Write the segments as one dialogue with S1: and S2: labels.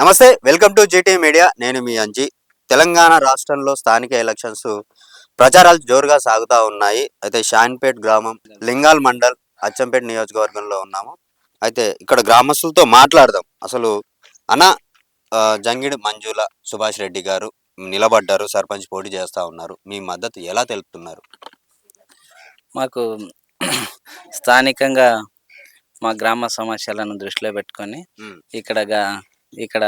S1: నమస్తే, welcome to GT media. నేను మీ అంజీ. తెలంగాణ రాష్ట్రంలో స్థానిక ఎలక్షన్స్ ప్రచారాలు జోరుగా సాగుతూ ఉన్నాయి. అయితే షాన్పేట్ గ్రామం, లింగాల్ మండల్, అచ్చంపేట నియోజకవర్గంలో ఉన్నాము. అయితే ఇక్కడ గ్రామస్తులతో మాట్లాడదాం. అసలు అన్న జంగిడి మంజుల సుభాష్ రెడ్డి గారు నిలబడ్డారు, సర్పంచ్ పోటీ చేస్తూ ఉన్నారు. మీ మద్దతు ఎలా తెలుపుతున్నారు?
S2: మాకు స్థానికంగా మా గ్రామ సమస్యలను దృష్టిలో పెట్టుకొని ఇక్కడ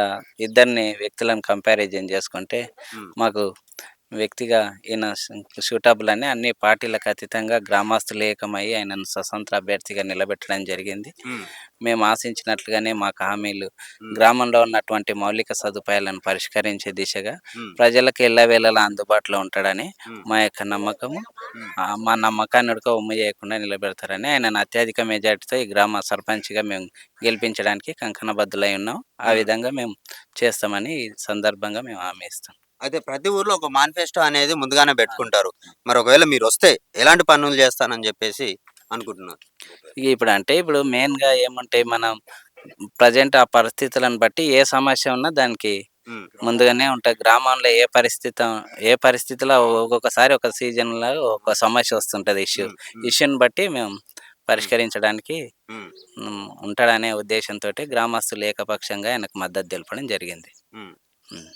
S2: ఇద్దరిని వ్యక్తులను కంపారిజన్ చేసుకుంటే మాకు వ్యక్తిగా ఈయన సూటబుల్ అని అన్ని పార్టీలకు అతీతంగా గ్రామస్తులు ఏకమయ్యి ఆయనను స్వతంత్ర అభ్యర్థిగా నిలబెట్టడం జరిగింది. మేము ఆశించినట్లుగానే మాకు హామీలు, గ్రామంలో ఉన్నటువంటి మౌలిక సదుపాయాలను పరిష్కరించే దిశగా ప్రజలకు ఎల్లవేళలా అందుబాటులో ఉంటాడని మా యొక్క నమ్మకము. మా నమ్మకాన్ని ఉమ్ము చేయకుండా నిలబెడతారని ఆయనను అత్యధిక మెజార్టీతో ఈ గ్రామ సర్పంచ్గా మేము గెలిపించడానికి కంకణబద్దులై ఉన్నాం. ఆ విధంగా మేము చేస్తామని ఈ సందర్భంగా మేము హామీ ఇస్తాం.
S1: అయితే ప్రతి ఊర్లో ఒక మేనిఫెస్టో అనేది ముందుగానే పెట్టుకుంటారు. మరి ఒకవేళ మీరు వస్తే ఎలాంటి పనులు చేస్తానని చెప్పేసి అనుకుంటున్నారు?
S2: ఇప్పుడు మెయిన్గా ఏమంటాయి, మనం ప్రజెంట్ ఆ పరిస్థితులను బట్టి ఏ సమస్య ఉన్నా దానికి ముందుగానే ఉంటాయి. గ్రామంలో ఏ పరిస్థితిలో ఒక్కొక్కసారి ఒక సీజన్లో ఒక సమస్య వస్తుంటుంది. ఇష్యూని బట్టి మేము పరిష్కరించడానికి ఉంటాడనే ఉద్దేశంతో గ్రామస్తులు ఏకపక్షంగా ఆయనకు మద్దతు తెలపడం జరిగింది.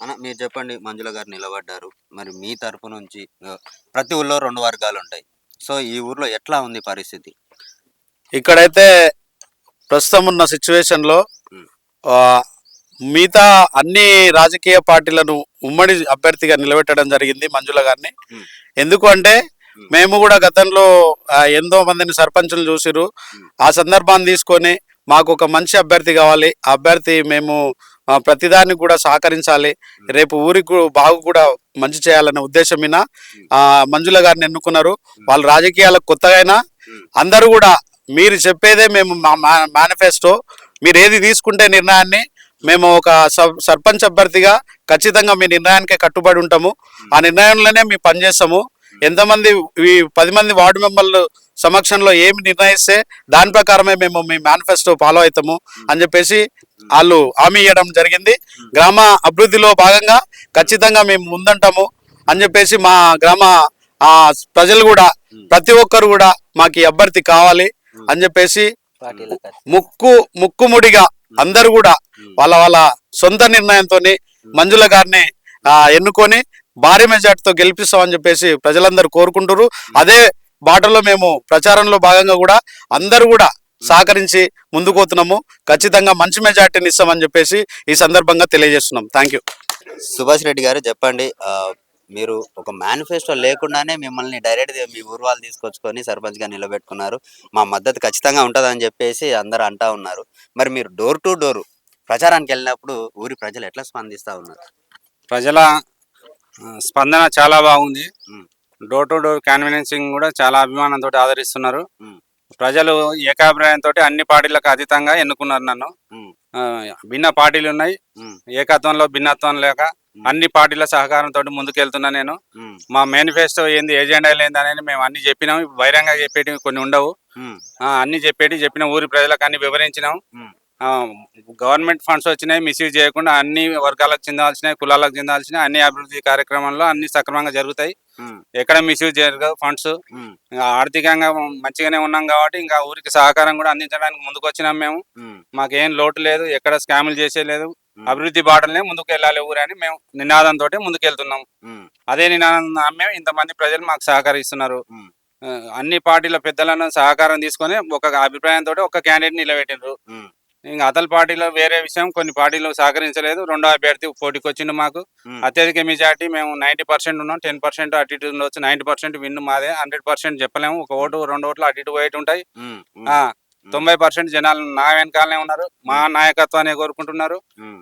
S1: అన్న, మీరు చెప్పండి. మంజుల గారు నిలబడ్డారు, మరి మీ తరపు నుంచి ప్రతి ఊళ్ళో 2 వర్గాలు ఉంటాయి. సో ఈ ఊర్లో ఎట్లా ఉంది పరిస్థితి?
S3: ఇక్కడైతే ప్రస్తుతం ఉన్న సిచ్యువేషన్లో మిగతా అన్ని రాజకీయ పార్టీలను ఉమ్మడి అభ్యర్థిగా నిలబెట్టడం జరిగింది మంజుల గారిని. ఎందుకు అంటే మేము కూడా గతంలో ఎంతో మందిని సర్పంచులు చూసిరు. ఆ సందర్భాన్ని తీసుకొని మాకు ఒక మంచి అభ్యర్థి కావాలి, ఆ అభ్యర్థి మేము ప్రతిదానికి కూడా సహకరించాలి, రేపు ఊరికి బాగు కూడా మంచి చేయాలనే ఉద్దేశం మీద మంజుల గారిని ఎన్నుకున్నారు. వాళ్ళు రాజకీయాలకు కొత్తగా అయినా అందరూ కూడా మీరు చెప్పేదే మేము మేనిఫెస్టో, మీరు ఏది తీసుకుంటే నిర్ణయాన్ని మేము ఒక సర్పంచ్ అభ్యర్థిగా ఖచ్చితంగా మీ నిర్ణయానికే కట్టుబడి ఉంటాము, ఆ నిర్ణయంలోనే మేము పనిచేస్తాము. ఎంతమంది ఈ 10 మంది వార్డు మెంబర్లు సమక్షంలో ఏమి నిర్ణయిస్తే దాని ప్రకారమే మేము మీ మేనిఫెస్టో ఫాలో అవుతాము అని చెప్పేసి వాళ్ళు హామీ ఇవ్వడం జరిగింది. గ్రామ అభివృద్ధిలో భాగంగా ఖచ్చితంగా మేము ముందంటాము అని చెప్పేసి మా గ్రామ ప్రజలు కూడా ప్రతి ఒక్కరు కూడా మాకు ఈ అభ్యర్థి కావాలి అని చెప్పేసి ముక్కుముడిగా అందరూ కూడా వాళ్ళ సొంత నిర్ణయంతో మంజుల గారిని ఎన్నుకొని భారీ మెజార్టీతో గెలిపిస్తామని చెప్పేసి ప్రజలందరూ కోరుకుంటారు. అదే బాటలో మేము ప్రచారంలో భాగంగా కూడా అందరూ కూడా సహకరించి ముందుకు పోతున్నాము. ఖచ్చితంగా మంచి మెజార్టీని ఇస్తామని చెప్పేసి ఈ సందర్భంగా తెలియజేస్తున్నాం. Thank you.
S1: సుభాష్ రెడ్డి గారు చెప్పండి, మీరు ఒక మేనిఫెస్టో లేకుండానే మిమ్మల్ని డైరెక్ట్ మీ ఊరు వాళ్ళు తీసుకొచ్చుకొని సర్పంచ్గా నిలబెట్టుకున్నారు, మా మద్దతు ఖచ్చితంగా ఉంటుందని చెప్పేసి అందరూ అంటా ఉన్నారు. మరి మీరు డోర్ టు డోర్ ప్రచారానికి వెళ్ళినప్పుడు ఊరి ప్రజలు ఎట్లా స్పందిస్తూ ఉన్నారు?
S4: ప్రజల స్పందన చాలా బాగుంది. డోర్ టు డోర్ క్యాన్వెన్సింగ్ కూడా చాలా అభిమానంతో ఆదరిస్తున్నారు. ప్రజలు ఏకాభిప్రాయంతో అన్ని పార్టీలకు అతీతంగా ఎన్నుకున్నారు నన్ను. భిన్న పార్టీలు ఉన్నాయి, ఏకత్వంలో భిన్నత్వం లేక అన్ని పార్టీల సహకారంతో ముందుకెళ్తున్నా నేను. మా మేనిఫెస్టో ఏంది, ఎజెండా ఏంది అనేది మేము అన్ని చెప్పినాం. బహిరంగ చెప్పేటి కొన్ని ఉండవు, అన్ని చెప్పిన ఊరి ప్రజలకు అన్ని వివరించినాం. గవర్నమెంట్ ఫండ్స్ వచ్చినాయి, మిస్యూజ్ చేయకుండా అన్ని వర్గాలకు చెందాల్సినాయి, కులాలకు చెందాల్సినాయి అన్ని అభివృద్ధి కార్యక్రమాల్లో అన్ని సక్రమంగా జరుగుతాయి. ఎక్కడ మిస్యూజ్ జరగదు. ఫండ్స్ ఆర్థికంగా మంచిగానే ఉన్నాం కాబట్టి ఇంకా ఊరికి సహకారం కూడా అందించడానికి ముందుకు వచ్చినాం మేము. మాకేం లోటు లేదు, ఎక్కడ స్కాములు చేసేలేదు, అభివృద్ధి బాటలనే ముందుకు వెళ్ళాలి ఊరు అని మేము నినాదంతో ముందుకెళ్తున్నాం. అదే నినాదం మేము ఇంతమంది ప్రజలు మాకు సహకరిస్తున్నారు. అన్ని పార్టీల పెద్దలను సహకారం తీసుకొని ఒక అభిప్రాయంతో ఒక క్యాండిడేట్ నిలబెట్టినారు. ఇంకా అతల పార్టీలో వేరే విషయం, కొన్ని పార్టీలు సహకరించలేదు. రెండో అభ్యర్థి పోటీకి వచ్చిండు. మాకు అత్యధిక మెజార్టీ, మేము 90% ఉన్నాం. 10% అటు ఇటు ఉండొచ్చు, 90% విన్ను మాదే. 100% చెప్పలేము. ఒక ఓటు 2 ఓట్లు అటు ఇటు పోయేటి ఉంటాయి. 90% జనాలు నా వెనకాలనే ఉన్నారు, మా నాయకత్వాన్ని కోరుకుంటున్నారు.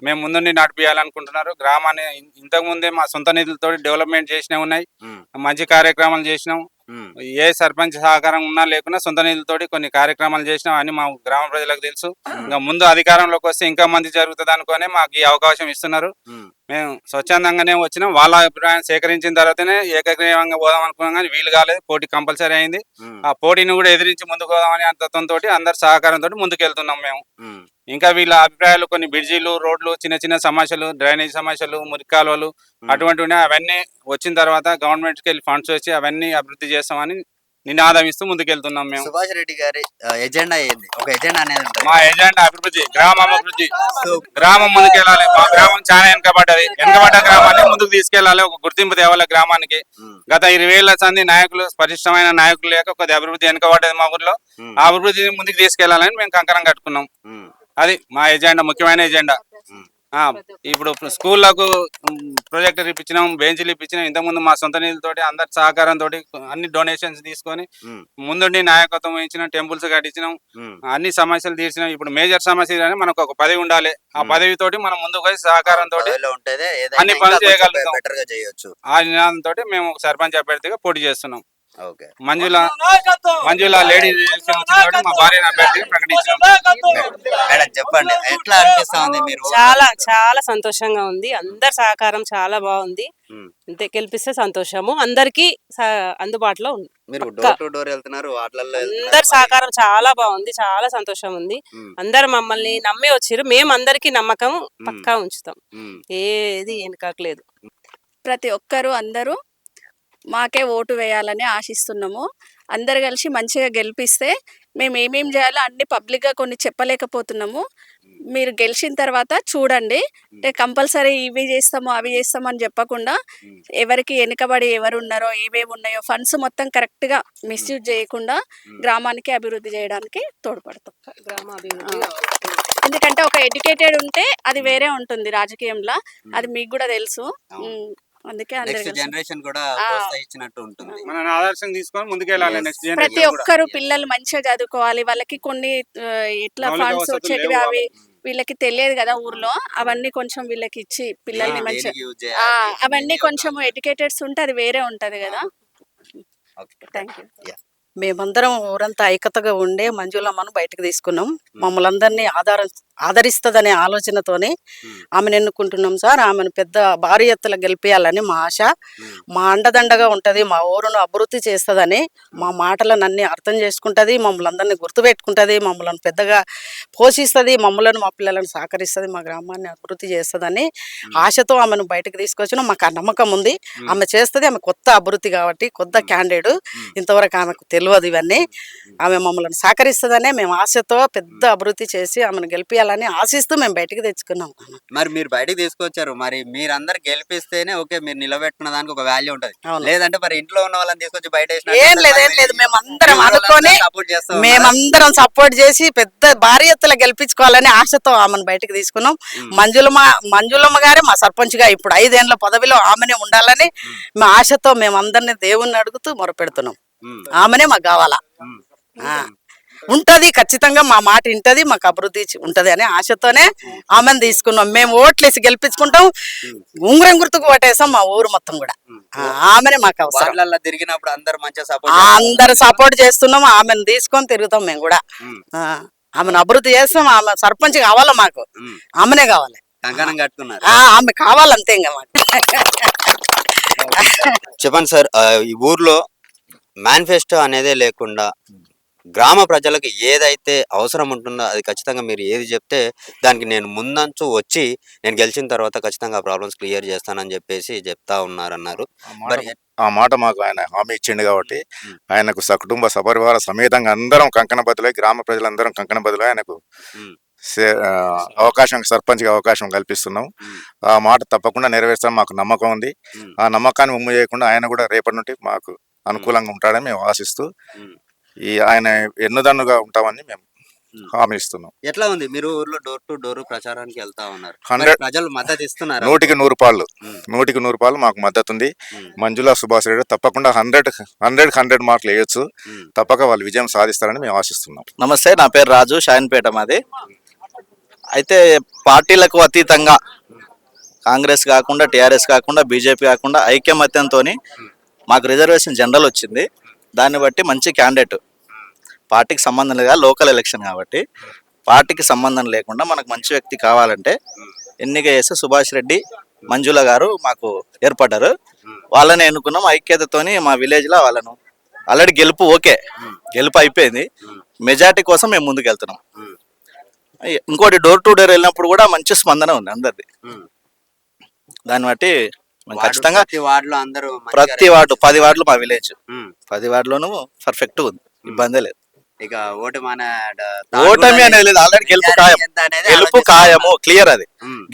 S4: మేము ముందుండి నడిపియాలనుకుంటున్నారు. గ్రామాన్ని ఇంతకు ముందే మా సొంత నిధులతో డెవలప్మెంట్ చేసినవి ఉన్నాయి, మంచి కార్యక్రమాలు చేసినాం. ఏ సర్పంచ్ సహకారం ఉన్నా లేకున్నా సొంత నిధులతోటి కొన్ని కార్యక్రమాలు చేసినాం అని మా గ్రామ ప్రజలకు తెలుసు. ఇంకా ముందు అధికారంలోకి వస్తే ఇంకా మంది జరుగుతుంది అనుకునే మాకు ఈ అవకాశం ఇస్తున్నారు. మేము స్వచ్ఛందంగానే వచ్చినాం. వాళ్ళ అభిప్రాయం సేకరించిన తర్వాతనే ఏకగ్రీవంగా పోదాం అనుకున్నాం, కానీ వీలు కాలేదు. పోటీ కంపల్సరీ అయింది. ఆ పోటీని కూడా ఎదిరించి ముందుకు పోదామని తత్వంతో అందరి సహకారంతో ముందుకెళ్తున్నాం మేము. ఇంకా వీళ్ళ అభిప్రాయాలు కొన్ని బ్రిడ్జీలు, రోడ్లు, చిన్న చిన్న సమస్యలు, డ్రైనేజ్ సమస్యలు, మురికి కాలువలు అటువంటివి ఉన్నాయి. అవన్నీ వచ్చిన తర్వాత గవర్నమెంట్కి వెళ్ళి ఫండ్స్ వచ్చి అవన్నీ అభివృద్ధి చేస్తామని నినాదం ఇస్తూ ముందుకెళ్తున్నాం మేము.
S1: సుభాష్ రెడ్డి గారి ఎజెండా ఏంది? ఒక ఎజెండా అనేది ఉంటుంది.
S4: మా ఎజెండా అభివృద్ధి, గ్రామం అభివృద్ధి. గ్రామం ముందుకెళ్ళాలి. మా గ్రామం చాలా వెనుకబడ్డ గ్రామాన్ని ముందుకు తీసుకెళ్లాలి. ఒక గుర్తింపు తేవాలి గ్రామానికి. గత 20 ఏళ్ల సంది నాయకులు, పరిష్టమైన నాయకులు లేక కొద్ది అభివృద్ధి వెనుకబడ్డది మా ఊర్లో. ఆ అభివృద్ధిని ముందుకు తీసుకెళ్లాలని మేము కంకణం కట్టుకున్నాం. అది మా ఎజెండా, ముఖ్యమైన ఎజెండా. ఇప్పుడు స్కూళ్లకు ప్రొజెక్టర్ ఇప్పించినాం, బెంచ్లు ఇప్పించినాం. ఇంతకుముందు మా సొంత నిధులతోటి, అందరి సహకారంతో అన్ని డొనేషన్స్ తీసుకొని ముందుండి నాయకత్వం వహించినాం, టెంపుల్స్ కట్టించినాం, అన్ని సమస్యలు తీర్చినాం. ఇప్పుడు మేజర్ సమస్య కానీ మనకు ఒక పదవి ఉండాలి. ఆ పదవితోటి మనం ముందుకు పోయి సహకారంతో అన్ని పనులు చేయగలుగుతాం. ఆ నినాదంతో మేము సర్పంచ్ అభ్యర్థిగా పోటీ చేస్తున్నాం. మంజుల లేడీ మా భార్య అభ్యర్థిగా ప్రకటించాం.
S1: చెప్పండి, ఎట్లా అనిపిస్తుంది? మీరు
S5: చాలా చాలా సంతోషంగా ఉంది. అందరి సహకారం చాలా బాగుంది. అంతే, గెలిపిస్తే సంతోషము. అందరికి అందుబాటులో ఉంది.
S1: మీరు డోర్ టు డోర్ వెళ్తున్నారు, వాటిల్లో
S5: అందరి సహకారం చాలా బాగుంది. చాలా సంతోషం ఉంది. అందరు మమ్మల్ని నమ్మి వచ్చిర్రు. మేము అందరికి నమ్మకం పక్కా ఉంచుతాం. ఏది వెనకలేదు.
S6: ప్రతి ఒక్కరు అందరూ మాకే ఓటు వేయాలని ఆశిస్తున్నాము. అందరు కలిసి మంచిగా గెలిపిస్తే మేము ఏమేం చేయాలో అన్ని పబ్లిక్గా కొన్ని చెప్పలేకపోతున్నాము. మీరు గెలిచిన తర్వాత చూడండి. కంపల్సరీ ఇవి చేస్తాము అవి చేస్తాము అని చెప్పకుండా ఎవరికి వెనుకబడి ఎవరు ఉన్నారో, ఏమేమి ఉన్నాయో ఫండ్స్ మొత్తం కరెక్ట్గా మిస్యూజ్ చేయకుండా గ్రామానికి అభివృద్ధి చేయడానికి తోడ్పడతాం. ఎందుకంటే ఒక ఎడ్యుకేటెడ్ ఉంటే అది వేరే ఉంటుంది రాజకీయంలో. అది మీకు కూడా తెలుసు. అందుకే
S1: జనరేషన్ కూడా ప్రోత్సహించినట్టు ఉంటుంది.
S4: మన ఆదర్శం తీసుకొని ముందుకెళ్ళాలి. నెక్స్ట్ జనరేషన్
S6: ప్రతి ఒక్కరు పిల్లలు మంచిగా చదువుకోవాలి. వాళ్ళకి కొన్ని ఇట్లా ఫండ్స్ వచ్చేటివి అవి వీళ్ళకి తెలియదు కదా ఊర్లో. అవన్నీ కొంచెం వీళ్ళకి ఇచ్చి పిల్లల్ని మంచిగా అవన్నీ కొంచెం ఎడ్యుకేటెడ్స్ ఉంటే అది వేరే ఉంటది కదా. Thank you.
S7: మేమందరం ఊరంతా ఐక్యతగా ఉండే మంజులమ్మను బయటకు తీసుకున్నాం. మమ్మల్ని అందరినీ ఆదరిస్తుందనే ఆలోచనతోనే ఆమెను ఎన్నుకుంటున్నాం సార్. ఆమెను పెద్ద భారీ ఎత్తున గెలిపించాలని మా ఆశ. మా అండదండగా ఉంటుంది, మా ఊరును అభివృద్ధి చేస్తుందని, మా మాటలను అన్ని అర్థం చేసుకుంటుంది, మమ్మల్ని అందరినీ గుర్తుపెట్టుకుంటుంది, మమ్మల్ని పెద్దగా పోషిస్తుంది, మమ్మల్ని మా పిల్లలను సహకరిస్తుంది, మా గ్రామాన్ని అభివృద్ధి చేస్తుందని ఆశతో ఆమెను బయటకు తీసుకొచ్చినాం. మాకు ఆ నమ్మకం ఉంది. ఆమె చేస్తుంది. ఆమె కొత్త అభివృద్ధి కాబట్టి, కొత్త క్యాండిడేట్. ఇంతవరకు ఆమెకు తెలియదు ఇవన్నీ. ఆమె మమ్మల్ని సహకరిస్తుందనే మేము ఆశతో పెద్ద అభివృద్ధి చేసి ఆమెను గెలిపించాలని ఆశిస్తూ మేము బయటకు తెచ్చుకున్నాం.
S1: మరి మీరు బయటకు తీసుకొచ్చారు, మరి మీరందరు గెలిపిస్తేనే ఓకే, మీరు నిలబెట్టుకున్న దానికి ఒక వాల్యూ ఉంటది. లేదంటే మరి ఇంట్లో ఉన్న వాళ్ళని తీసుకొచ్చి బయట
S7: ఏం లేదు. మేమందరం అనుకొని మేమందరం సపోర్ట్ చేసి పెద్ద భారీ ఎత్తున గెలిపించుకోవాలని ఆశతో ఆమెను బయటకు తీసుకున్నాం. మంజులమ్మ గారే మా సర్పంచ్ గా ఇప్పుడు 5 ఏళ్ల పదవిలో ఆమెనే ఉండాలని మా ఆశతో మేమందరినీ దేవుణ్ణి అడుగుతూ మొరపెడుతున్నాం. ఆమెనే మాకు కావాలా, ఉంటది ఖచ్చితంగా, మా మాట వింటది, మాకు అభివృద్ధి ఉంటది అనే ఆశతోనే ఆమెను తీసుకున్నాం. మేము ఓట్లేసి గెలిపించుకుంటాం. ఉంగరం గుర్తుకు ఓటేసాం మా ఊరు మొత్తం కూడా. ఆమెనే మాకు అవసరం.
S1: తిరిగినప్పుడు
S7: అందరు సపోర్ట్ చేస్తున్నాం. ఆమెను తీసుకొని తిరుగుతాం మేము కూడా. ఆమెను అభివృద్ధి చేస్తాం. ఆమె సర్పంచ్ కావాలా మాకు, ఆమెనే కావాలి.
S1: కంకణం కట్టుకున్నారు,
S7: ఆమె కావాలంతే. ఇంకా మాకు
S1: చెప్పండి సార్, ఈ ఊర్లో మేనిఫెస్టో అనేదే లేకుండా గ్రామ ప్రజలకు ఏదైతే అవసరం ఉంటుందో అది ఖచ్చితంగా మీరు ఏది చెప్తే దానికి నేను ముందంచు వచ్చి నేను గెలిచిన తర్వాత ఖచ్చితంగా ప్రాబ్లమ్స్ క్లియర్ చేస్తానని చెప్పేసి చెప్తా ఉన్నారన్నారు. మరి
S8: ఆ మాట మాకు ఆయన హామీ ఇచ్చిండు కాబట్టి ఆయనకు సకుటుంబ సపరివార సమేతంగా అందరం కంకణబద్దులై, గ్రామ ప్రజలందరం కంకణబద్దులై ఆయనకు అవకాశం, సర్పంచ్గా అవకాశం కల్పిస్తున్నాం. ఆ మాట తప్పకుండా నెరవేర్చాలని మాకు నమ్మకం ఉంది. ఆ నమ్మకాన్ని ఉమ్ము చేయకుండా ఆయన కూడా రేపటి నుండి మాకు అనుకూలంగా ఉంటాడని మేము ఆశిస్తూ ఆయన ఎన్నుదన్నుగా ఉంటామని మేము హామీ ఇస్తున్నాం.
S1: ఎట్లా ఉంది, మీరు ఊర్లో డోర్ టు డోర్ ప్రచారానికి వెళ్తా ఉన్నారు, ప్రజలు మద్దతు ఇస్తున్నారు?
S8: 100% మాకు మద్దతు ఉంది. మంజుల సుభాష్ రెడ్డి తప్పకుండా 100 మార్కులు వేయొచ్చు. తప్పక వాళ్ళు విజయం సాధిస్తారని మేము ఆశిస్తున్నాం.
S9: నమస్తే, నా పేరు రాజు, షాయిన్పేట మాది. అయితే పార్టీలకు అతీతంగా కాంగ్రెస్ కాకుండా, టీఆర్ఎస్ కాకుండా, బీజేపీ కాకుండా ఐక్యమత్యంతో మాకు రిజర్వేషన్ జనరల్ వచ్చింది. దాన్ని బట్టి మంచి క్యాండిడేట్, పార్టీకి సంబంధం లేదా, లోకల్ ఎలక్షన్ కాబట్టి పార్టీకి సంబంధం లేకుండా మనకు మంచి వ్యక్తి కావాలంటే ఎన్నిక చేస్తే సుభాష్ రెడ్డి, మంజుల గారు మాకు ఏర్పడ్డారు. వాళ్ళని ఎన్నుకున్నాం ఐక్యతతోని. మా విలేజ్లో వాళ్ళను ఆల్రెడీ గెలుపు అయిపోయింది. మెజార్టీ కోసం మేము ముందుకు వెళ్తున్నాం. ఇంకోటి డోర్ టు డోర్ వెళ్ళినప్పుడు కూడా మంచి స్పందన ఉంది అందరిది. దాన్ని బట్టి మేము ఖచ్చితంగా
S1: ప్రతి వార్డులో అందరూ
S9: ప్రతి వార్డు 10 వార్డులు మా విలేజ్ 10 వార్డులోనూ పర్ఫెక్ట్ ఉంది, ఇబ్బంది లేదు.
S1: ఇక ఓటమి
S9: ఓటమి అనేది లేదు, ఆల్రెడీ గెలుపు ఖాయం. గెలుపు ఖాయము క్లియర్, అది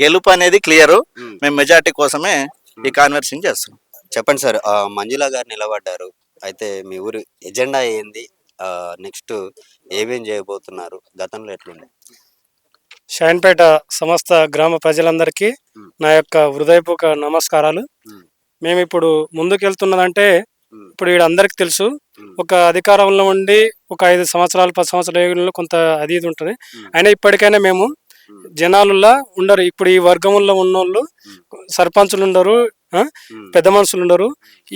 S9: గెలుపు అనేది క్లియర్. మేము మెజార్టీ కోసమే ఈ కాన్వర్సింగ్ చేస్తున్నాం.
S1: చెప్పండి సార్, మంజుల గారు నిలబడ్డారు, అయితే మీ ఊరి ఎజెండా ఏంది, నెక్స్ట్ ఏమేం చేయబోతున్నారు, గతంలో ఎట్లుండే?
S10: షాన్పేట సమస్త గ్రామ ప్రజలందరికీ నా యొక్క హృదయపూర్వక నమస్కారాలు. మేము ఇప్పుడు ముందుకెళ్తున్నదంటే ఇప్పుడు వీళ్ళందరికీ తెలుసు, ఒక అధికారంలో ఉండి ఒక 5 సంవత్సరాలు 10 సంవత్సరాల ఏళ్ళలో కొంత అది ఇది ఉంటుంది. అయినా ఇప్పటికైనా మేము జనాలులా ఉండరు. ఇప్పుడు ఈ వర్గంలో ఉన్నోళ్ళు సర్పంచులు ఉండరు, పెద్ద మనుషులు ఉండరు.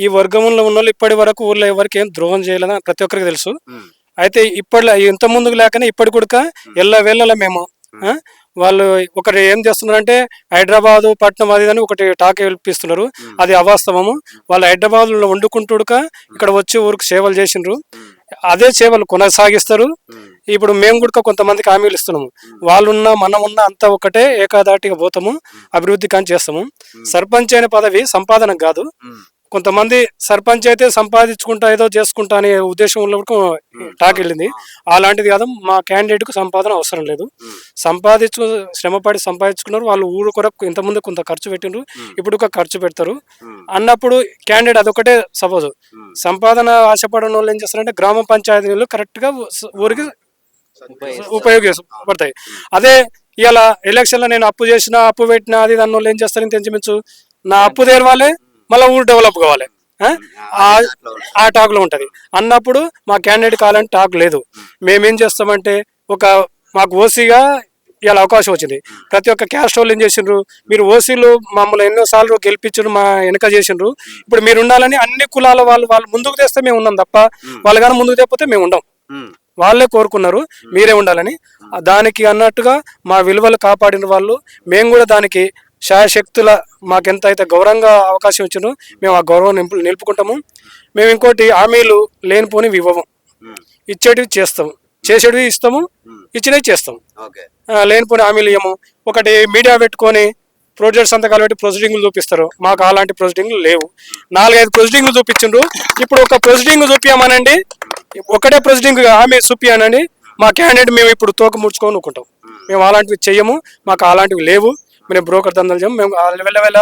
S10: ఈ వర్గంలో ఉన్నోళ్ళు ఇప్పటి వరకు ఊర్లో ఎవరికి ఏం ద్రోహం చేయలేదని ప్రతి ఒక్కరికి తెలుసు. అయితే ఇప్పట్లో ఇంత ముందుకు లేకనే ఇప్పటి కూడా ఎల్ల వేళలా మేము వాళ్ళు ఒకటి ఏం చేస్తున్నారంటే హైదరాబాదు పట్నం అది అని ఒకటి టాక్ వెళ్ళిపిస్తున్నారు. అది అవాస్తవము. వాళ్ళు హైదరాబాద్ లో వండుకుంటుడుక ఇక్కడ వచ్చి ఊరికి సేవలు చేసిండ్రు, అదే సేవలు కొనసాగిస్తారు. ఇప్పుడు మేము కూడా కొంతమందికి హామీలు ఇస్తున్నాము, వాళ్ళున్నా మనం ఉన్నా అంతా ఒకటే ఏకాదాటిగా పోతాము, అభివృద్ధి కానీ చేస్తాము. సర్పంచ్ అనే పదవి సంపాదన కాదు. కొంతమంది సర్పంచ్ అయితే సంపాదించుకుంటా ఏదో చేసుకుంటా అనే ఉద్దేశంలో టాక్ వెళ్ళింది. అలాంటిది కాదు, మా క్యాండిడేట్ కు సంపాదన అవసరం లేదు. శ్రమపడి సంపాదించుకున్నారు, వాళ్ళు ఊరు కొరకు ఇంతకుముందు కొంత ఖర్చు పెట్టిండ్రు, ఇప్పుడు ఖర్చు పెడతారు అన్నప్పుడు క్యాండిడేట్ అదొకటే. సపోజ్ సంపాదన ఆశపడిన వాళ్ళు ఏం చేస్తారంటే గ్రామ పంచాయతీలు కరెక్ట్ గా ఊరికి ఉపయోగపడతాయి. అదే ఇలా ఎలక్షన్ లో నేను అప్పు చేసిన అప్పు పెట్టిన అది దాని వాళ్ళు ఏం చేస్తారని తెంచమించు, నా అప్పు తీరవాలి మళ్ళీ ఊరు డెవలప్ కావాలి, ఆ టాక్ లో ఉంటది అన్నప్పుడు మా క్యాండిడేట్ కావాలంటే టాక్ లేదు. మేమేం చేస్తామంటే మాకు ఓసీగా ఇవాళ అవకాశం వచ్చింది. ప్రతి ఒక్క క్యాస్ట్ వాళ్ళు ఏం చేసిండ్రు, మీరు ఓసీలు మమ్మల్ని ఎన్నోసార్లు గెలిపించారు, మా వెనక చేసిండ్రు, ఇప్పుడు మీరు ఉండాలని అన్ని కులాల వాళ్ళు ముందుకు తెస్తే మేము ఉన్నాం తప్ప వాళ్ళు కానీ ముందుకు తెప్పితే మేము ఉండం. వాళ్ళే కోరుకున్నారు మీరే ఉండాలని. దానికి అన్నట్టుగా మా విలువలు కాపాడిన వాళ్ళు, మేము కూడా దానికి శాయశక్తుల మాకెంత అయితే గౌరవంగా అవకాశం ఇచ్చిండ్రో మేము ఆ గౌరవం నిలుపుకుంటాము. మేము ఇంకోటి హామీలు లేనిపోనివి ఇవ్వము, ఇచ్చేటివి చేస్తాము, చేసేటివి ఇస్తాము, ఇచ్చినవి చేస్తాము. లేనిపోని హామీలు ఇవ్వము. ఒకటి మీడియా పెట్టుకొని ప్రొజెక్ట్ సంతకాలు పెట్టి ప్రొసీడింగ్లు చూపిస్తారు, మాకు అలాంటి ప్రొసీడింగ్లు లేవు. 4-5 ప్రొసీడింగ్లు చూపించిండ్రు, ఇప్పుడు ఒక ప్రొసీడింగ్ చూపించమనండి, ఒకటే ప్రొసీడింగ్ హామీ చూపించానండి, మా క్యాండిడేట్ మేము ఇప్పుడు తోక ముడుచుకొని ఊకుంటాం. మేము అలాంటివి చెయ్యము, మాకు అలాంటివి లేవు. మేము బ్రోకర్ దందాలు చేయము. మేము వెళ్ళ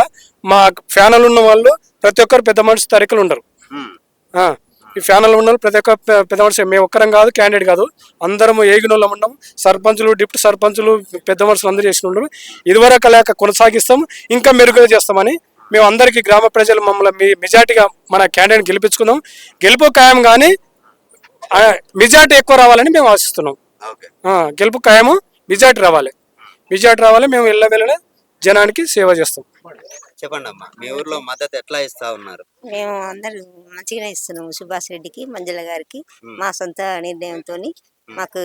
S10: మా ఫ్యానల్ ఉన్న వాళ్ళు ప్రతి ఒక్కరు పెద్ద మనిషి తరికలు ఉండరు. ఈ ఫ్యానల్ ఉన్న ప్రతి ఒక్క పెద్ద మనిషి, మేము ఒక్కరం కాదు, క్యాండిడేట్ కాదు, అందరం ఏగిన వాళ్ళం ఉన్నాం. సర్పంచులు, డిప్యూటీ సర్పంచులు, పెద్ద మనుషులు అందరూ చేసి ఉండరు. ఇదివరకు లేక కొనసాగిస్తాం, ఇంకా మెరుగుగా చేస్తామని మేము అందరికీ గ్రామ ప్రజలు మమ్మల్ని మెజార్టీగా మన క్యాండిడేట్ గెలిపించుకుందాం. గెలుపు ఖాయం కానీ మెజార్టీ ఎక్కువ రావాలని మేము ఆశిస్తున్నాం. గెలుపు ఖాయము, మెజార్టీ రావాలి. మేము వెళ్ళ జనానికి సేవ చేస్తాం.
S1: చెప్పండి అమ్మా, మీ ఊర్లో మద్దతు ఎట్లా ఇస్తా ఉన్నారు?
S11: మేము అందరూ మంచిగానే ఇస్తున్నాము సుభాష్ రెడ్డికి, మంజుల గారికి. మా సొంత నిర్ణయంతో మాకు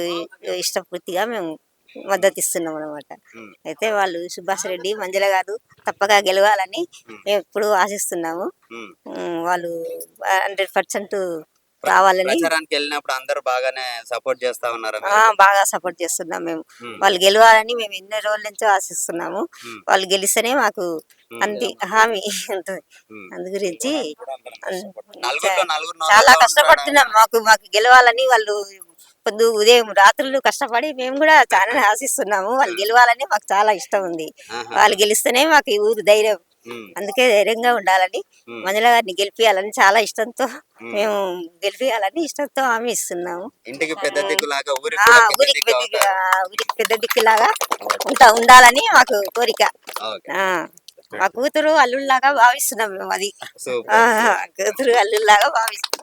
S11: ఇష్టపూర్తిగా మేము మద్దతు ఇస్తున్నాం అనమాట. అయితే వాళ్ళు సుభాష్ రెడ్డి, మంజుల గారు తప్పగా గెలవాలని మేము ఎప్పుడు ఆశిస్తున్నాము. వాళ్ళు 100% రావాలని
S1: వెళ్ళినప్పుడు అందరూ బాగానే సపోర్ట్ చేస్తా ఉన్నారు.
S11: బాగా సపోర్ట్ చేస్తున్నాం మేము. వాళ్ళు గెలవాలని మేము ఎన్నో రోజుల నుంచో ఆశిస్తున్నాము. వాళ్ళు గెలిస్తేనే మాకు అంది హామీ ఉంటుంది. అందు గురించి చాలా కష్టపడుతున్నాం. మాకు గెలవాలని వాళ్ళు ఉదయం రాత్రులు కష్టపడి మేము కూడా చాలా ఆశిస్తున్నాము. వాళ్ళు గెలవాలని మాకు చాలా ఇష్టం ఉంది. వాళ్ళు గెలిస్తేనే మాకు ఈ ఊరు ధైర్యం. అందుకే ధైర్యంగా ఉండాలని, మంజుల గారిని గెలిపియాలని చాలా ఇష్టంతో మేము గెలిపియాలని ఇష్టంతో హామీ ఇస్తున్నాము.
S1: ఇంటికి పెద్ద దిక్కులాగా,
S11: ఊరికి పెద్ద దిక్కులాగా ఉండాలని మాకు కోరిక. మా కూతురు అల్లుళ్ళలాగా భావిస్తున్నాం మేము. అది కూతురు అల్లుళ్ళలాగా భావిస్తున్నాం.